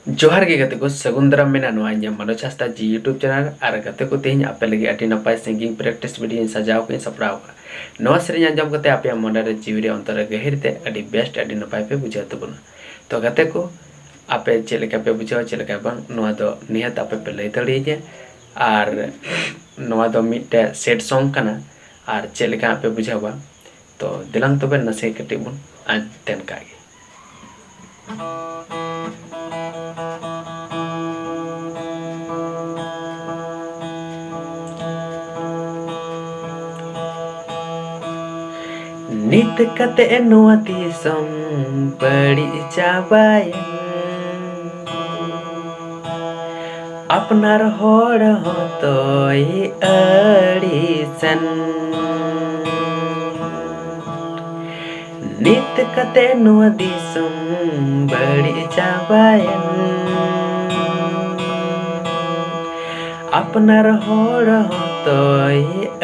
जोहार गे गते को सगुन दाराम मेना नोआ इᱧᱟᱹᱜ मनोज हांसदा जी यूट्यूब चैनल और गते को तेहᱧ आपे लगी अति नपाय सिंगिंग प्रैक्टिस वीडियो सजाव को सपड़ाव नोआ सेरेñ आंजम कते आपे मन रे जीवी रे अंतर रे गहिर ते अति बेस्ट अति नपाय पे बुझाव तबना तो गते को आपे चेलेका पे बुझाव चेलेका बांग नोआ दो निहत आपे पे लay दाड़िये और नोआ दो मिटे सेट सॉन्ग कना और चेलेका आपे बुझावा तो दिलांग तबे नसे कटे बुन आज तेन कागे नित कते नोआ दिसम बड़ी चाबायन अपनार होड़ होतोय अड़ीसन नित कते नोआ दिसम बड़ी चाबायन अपनार होड़ होतोय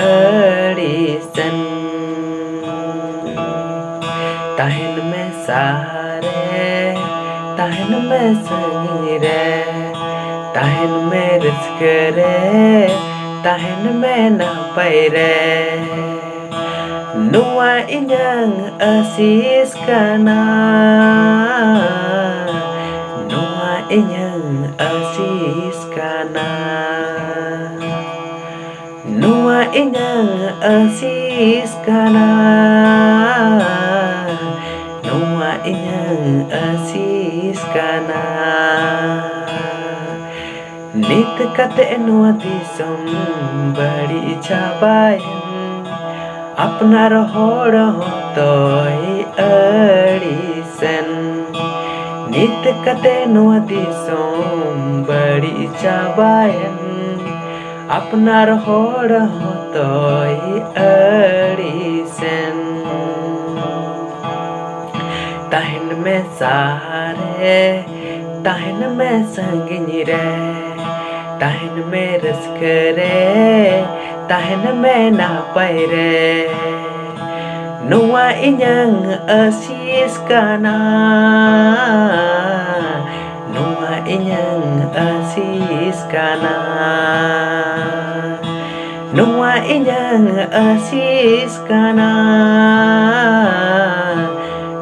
अड़ीसन ताहन में सहारे ताहन में संगी रे ताहन में रिस्क रे ताहन में नापाय रे नुआ इᱧᱟᱹᱝ आशीष काना नुआ इᱧᱟᱹᱝ आशीष काना नुआ इᱧाᱹᱝ आशीष काना नुआ इᱧाᱹᱝ आशीष काना नित कते नुआ दिसम बड़ी चाबायन अपनार होड़ होतोय अड़ीसन नित कते नुआ दिसम बड़ी चाबायन अपनार होड़ होतोय अड़ीसन ताहन में सहारे ताहन में संगी रे ताहन में रिस्क रे ताहन में नापाय रे नुआ इᱧाᱹᱝ आशीष काना नुआ इᱧाᱹᱝ आशीष काना नुआ इᱧाᱹᱝ आशीष काना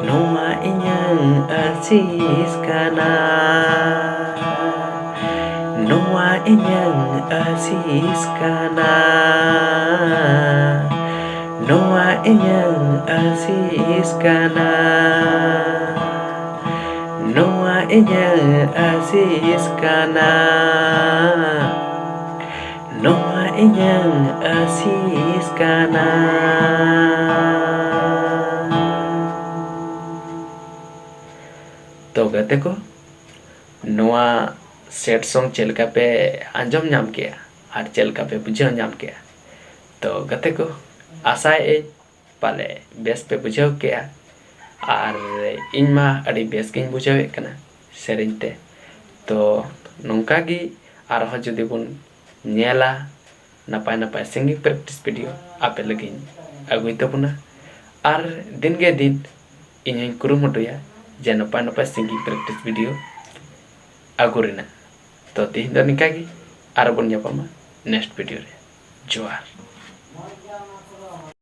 नुआ इᱧाᱹᱝ आशीष काना नुआ इᱧाᱹᱝ आशीष काना नुआ इᱧाᱹᱝ आशीष काना नुआ इᱧाᱹᱝ आशीष काना नुआ इᱧाᱹᱝ आशीष काना तो गते को नोआ सेट सॉन्ग चेलका पे आंजम नाम किया और चेलका पे बुझाव नाम किया तो गते को आशा पाले बेस पे बुझाव किया और इनमा अड़ी बेस गिन बुझाव कना सेरेñ ते तो नोंका गी आरो जुदी बुन नेला नपाय नपाय सिंगिंग प्रैक्टिस वीडियो आपे लगी अगुई तबना और दिन के दिन इन कुरुमुटुया जे नपाय नपाय सिंगिंग प्रैक्टिस वीडियो अगुरेना तो तेहन दो निका गी आरो बन नेक्स्ट वीडियो रे जोहार।